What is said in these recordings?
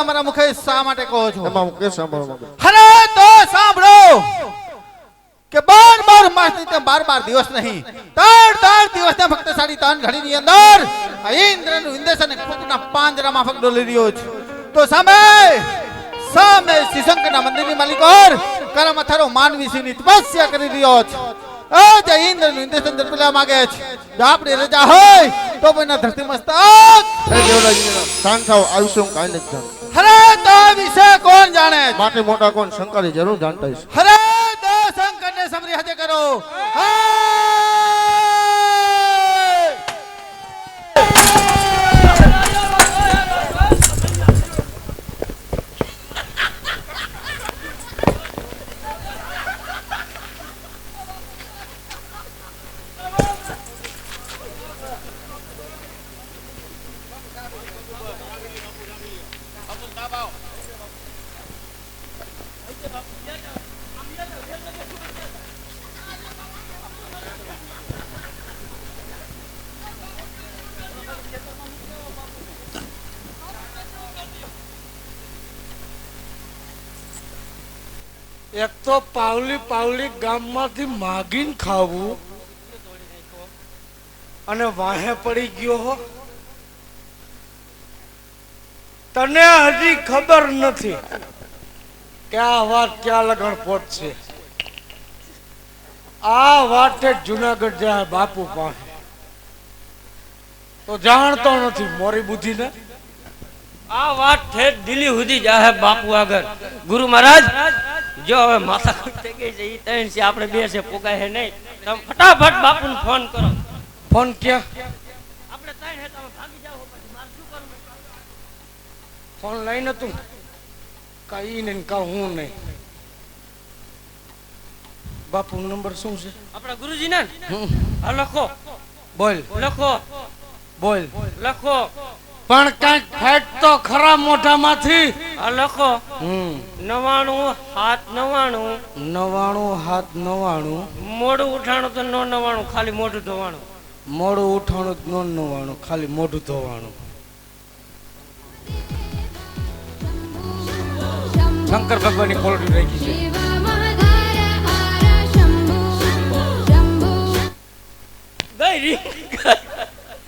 મારા મુખે શા માટે કહો છો? એમાં હું કે સાંભળવા માંગુ. અરે તો સાંભળો કે 12 માસની તે 12 દિવસ નહીં, 13 દિવસના ફક્ત 3.5 ઘડીની અંદર આ ઇન્દ્રનું ઇન્દ્રસન કુકના પાંજરામાં ફક્ત ડોલી રહ્યો છે. તો સામે શિશંકરના મંદિરની માલિકોર કરમથારો માનવી સિંહની તપસ્યા કરી રહ્યો છે. જે ઇન્દ્રનું ઇન્દ્રસન પેલા માંગે છે. જો આપણી રજા હોય તો પણ ધરતી મસ્તક શાંત થાવ. આવીશું કાંઈ નથી જાણતો. અરે તો વિશે કોણ જાણે છે? માટે મોટા કોણ શંકરી જરૂર જાણતા હશે. અરે તો શંકરને સમરી હાજર કરો. એક તો પાવલી ગામમાંથી માગીને ખાવું અને વાહે પડી ગયો હો. તને હજી ખબર નથી કે આ વાત ક્યાં લગણ પહોંચશે. આ વાત જુનાગઢ જાય બાપુ પાસે તો જાણતો નથી મોરી બુદ્ધિ ને. આ વાત ઠેઠ દિલ્હી સુધી જાહે બાપુ આગળ. ગુરુ મહારાજ જો હવે માથા થઈ ગઈ છે, ઈ ત્રણ છે, આપણે બે છે, પોગાય હે નહીં. તમે ફટાફટ બાપુને ફોન કરો. ફોન ક્યાં? આપણે ત્રણ હે, તમે ભાગી જાઓ. પછી મારે શું કરવું? ફોન લઈને તું કઈ ને કા હું નહીં. બાપુ નંબર શું છે? આપણા ગુરુજી ને લખો. બોલ લખો બોલ. લખો પણ કઈક ફેટ તો ખરા મોઢામાંથી. લખો 99 મોડું ઉઠાણું તો નો 99, ખાલી મોઢું ધોવાણું. મોડું ઉઠાણું નો 99, ખાલી મોઢું ધોવાણું. શંકર ભગવાનની કોલડી રાખી છે. ગઈ રી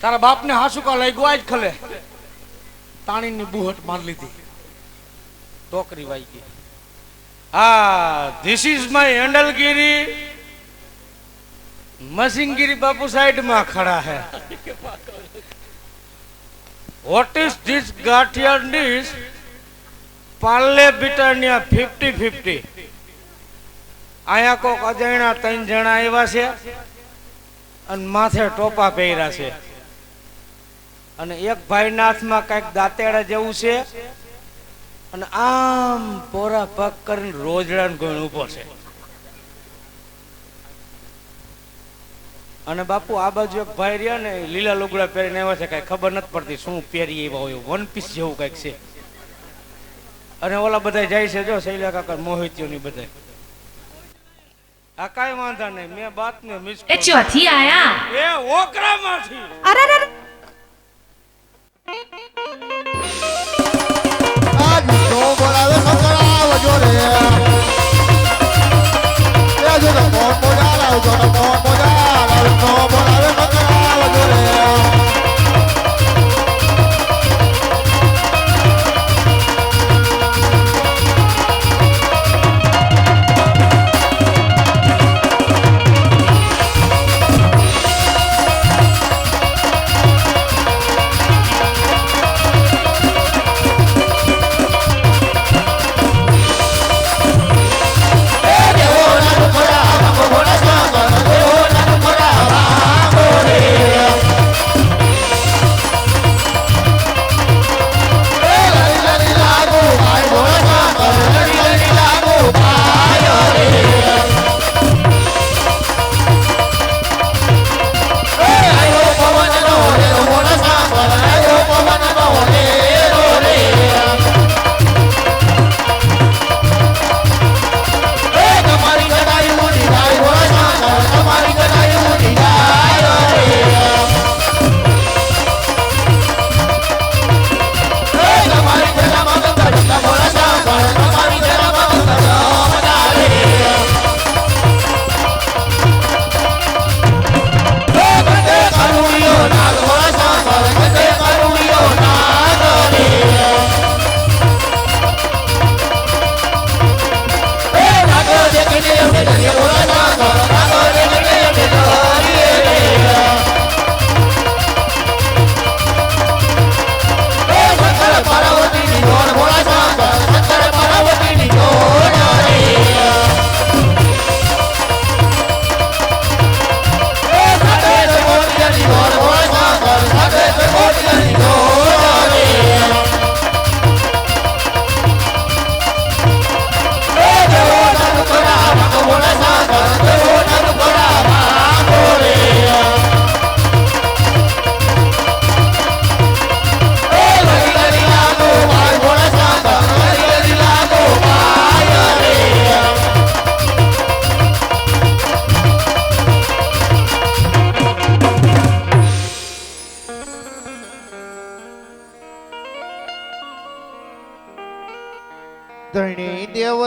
તારા બાપને હાસુકા લઈ ગયો જ ખલે. તાણીની બુહટ માર લીધી, ટોકરી વાઈ ગઈ. હા, ધીસ ઇઝ માય હેન્ડલગીરી. મસિંગીરી બાપુ સાઈડમાં ખડા હે. What is this gathiya dish? Parle Britannia 50-50. આયા કોક અજાણ્યા 3 જણા આવ્યા છે અને માથે ટોપા પહેર્યા છે અને એક ભાઈના હાથમાં કઈક દાંતેડા જેવું છે અને આમ પોરા પગ કરીને રોજડાનો ગણ ઉભો છે. અને બાપુ આ બાજુ એક ભાઈ રહ્યા ને લીલા લુગડા પહેરીને આવ્યા છે, કઈ ખબર નથી પડતી શું પહેરી એવા હોય. વન પીસ જેવું કઈક છે. અને ઓલા બધા જાય છે જો શૈલા કાકા મોહિતીઓની બધા. આ કાઈ વાંધા નહીં, મેં બાત ને મિસ એ ચોથી આયા એ ઓકરામાંથી. અરે આજ નો બોલાવે ખકડાવ જોરે. એ જો તો કોણ બોલાવ જો તો કોણ બોલાવ નો બોલાવે ખકડાવ જોરે.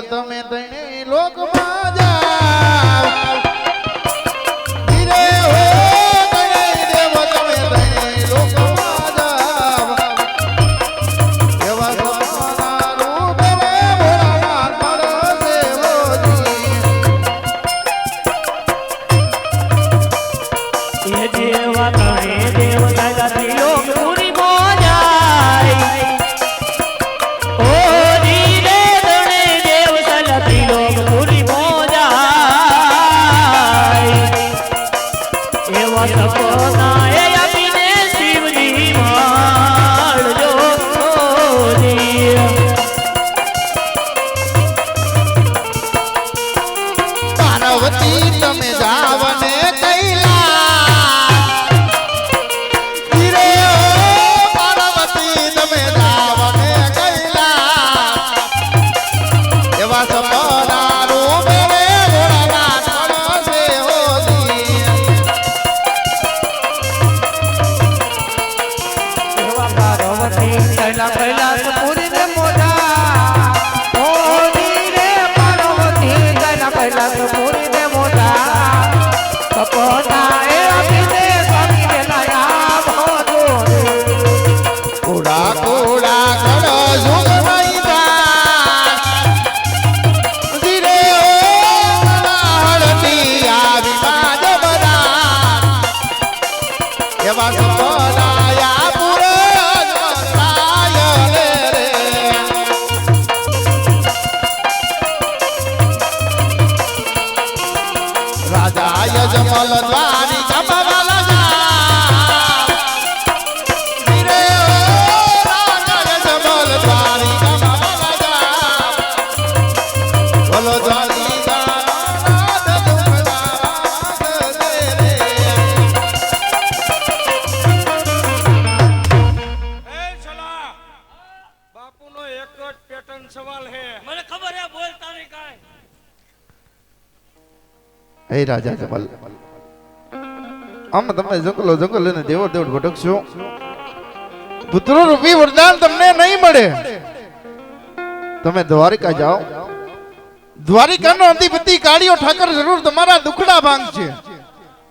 દેવો તમે તણે લોકમાં જાવ ધીરે હો તણે દેવો તમે તણે લોકમાં જાવ એવા સપના રૂપે ભોળાનાથ મારો દેવોજી એ દેવા તણે દેવ દાદા ત્રિલોક પૂરી મોજાય ઓ ધીરે તણે દેવ સલા ત્રિલોક પૂરી મોજાય એવા સપના એ આપીને શિવજી મળજો પાર્વતી તમે જાવને કૈલાસ પૂરી ને મોઢા ઓ ધીરે પાર્વતી કૈલાસ પૂરી ને મોઢા સપના એ આપીને સ્વામી ને લાયા ભોજો કુડા કુડા કરો સુખ મૈદાન ધીરે હળતી આવી માજ બધા એવા સપનાયા પૂરે રાજા યજમલ દ્વારી કમવાલા જાવ ધીરે રાજા યજમલ દ્વારી કમવાલા જાવ બોલો દ્વારી નાથ દુખદાર દે રે એ છલા બાપુનો એક જ પેટર્ન સવાલ હે મને ખબર હે બોલતા નહીં કાંઈ હે રાજા જમલ આમ તમે જંગલો જંગલ અને દેવો દેવ ભટકશો પુત્ર રૂપી વરદાન તમને નહીં મળે તમે દ્વારિકા જાઓ દ્વારિકાનો અધિપતિ કાળિયો ઠાકર જરૂર તમારા દુખડા ભાંગશે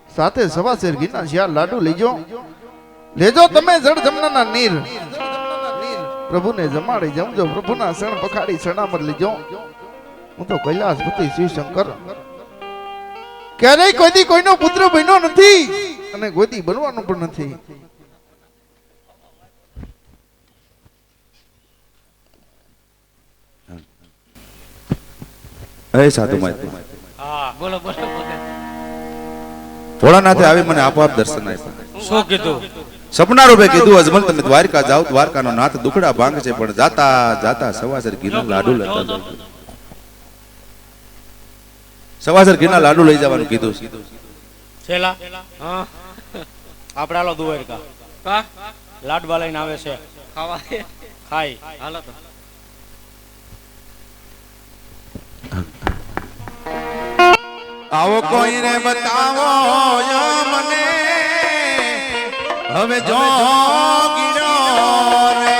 સાથે સવાસેર ઘીના શિયાળ લાડુ લેજો તમે જળ જમનાના નીર પ્રભુને જમાડી જમજો પ્રભુના શરણ પખાડી શરણામત લેજો હું તો કૈલાસપતિ શિવ શંકર ક્યારેય કોઈથી કોઈનો પુત્ર બન્યો નથી અને કોઈથી બનવાનો પણ નથી એ સાધુ માહિતી હા બોલો બોલો બોલો ભોળાનાથે આવી મને આપોઆપ દર્શન આપ્યા શું કીધું સપના રૂપે કીધું અજમલ તમે દ્વારકા જાઓ દ્વારકાનો નાથ દુખડા ભાંગ છે પણ જાતા જાતા સવાસર ઘીના લાડુ લેતા જાઓ સવાસર ઘીના લાડુ લઈ જવાનું કીધું છેલા હા આપડા લો દ્વારકા કા લાડવા લઈને આવે છે ખાવા ખાઈ હાલો તો આવો કોઈને બતાવો મને હવે જો ગીરો રે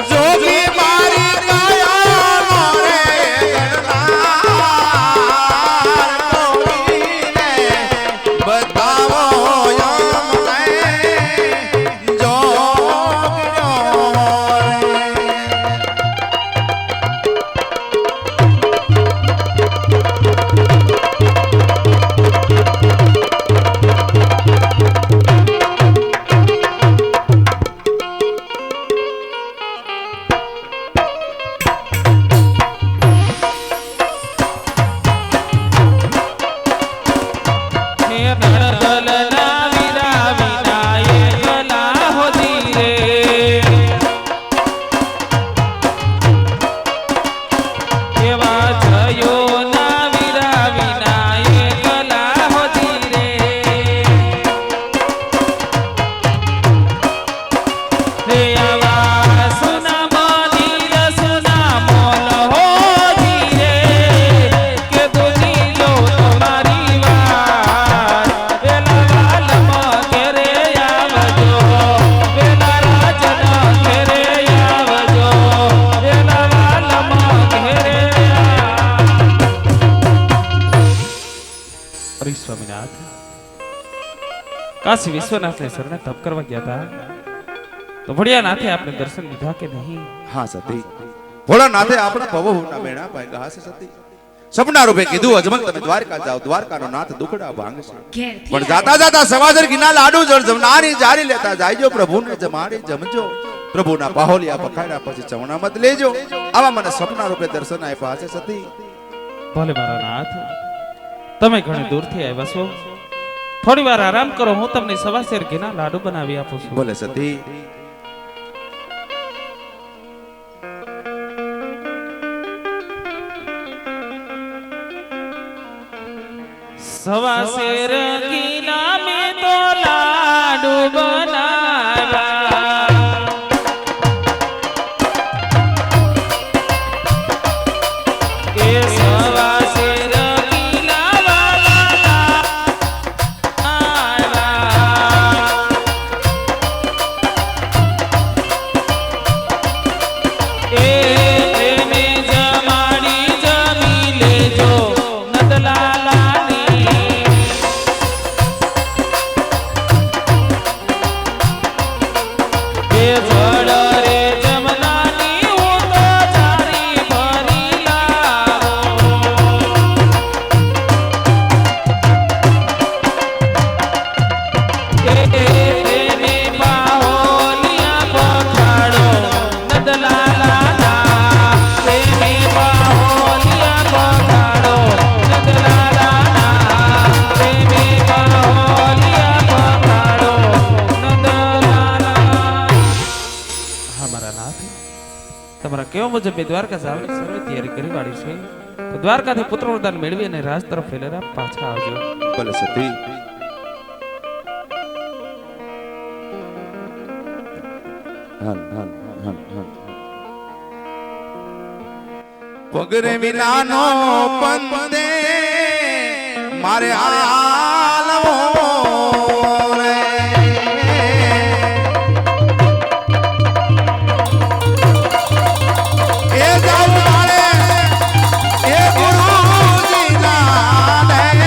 જોગી મારી કાયા રે ગણનાર કોઈને બતાવો મને જો ગીરો રે કાશી વિશ્વનાથને શરણે તપ કરવા ગયા હતા તો ભોળિયાનાથે આપણે દર્શન લીધા કે નહીં? હા સતી, ભોળાનાથે આપણા ભવોના મેણા પાગ્યા હશે સતી. સપના રૂપે કીધું અજમલ તમે દ્વારકા જાઓ, દ્વારકાનો નાથ દુખડા ભાંગશે. પણ જાતા જાતા સવાસર ઘીના લાડુ જળ જમનારી જારી લેતા જાયજો, પ્રભુને જમાડી જમજો, પ્રભુના પાહોલિયા પખાડ્યા પછી ચવણા મત લેજો. આવા મને સપના રૂપે દર્શન આપ્યા હશે સતી. ભલે મારા નાથ, તમે ઘણી દૂરથી આવ્યા છો, થોડી વાર આરામ કરો, હું તમને સવાસેર ઘીના લાડુ બનાવી આપું છું. બોલે સતી. સવાસેર ઘીના મેં તો લાડુ બનાવ્યા, એ સવાસેર ઘીના વાલા એ પ્રેમે જમાડી જમી લેજો નંદલાલાની. એ જળ રે જમનાની હું તો જારી ભરી લાવું. એ પ્રેમે બાહોલિયા પખાડો નંદલાલાના, પ્રેમે બાહોલિયા પખાડો નંદલાલાના, પ્રેમે બાહોલિયા પખાડો નંદલાલા. હા મારા નાથ, તમારા કેવા મુજબ મેં દ્વારકા જવાની સર્વે તૈયારી કરી વાળી છે, તો દ્વારકાથી પુત્ર વરદાન મેળવી અને રાજ તરફ ફેલેલા પાછા આવજો. બોલે સતી. હાલ હાલ હાલ હાલ. પગરે વિનાનો પંદે મારે આ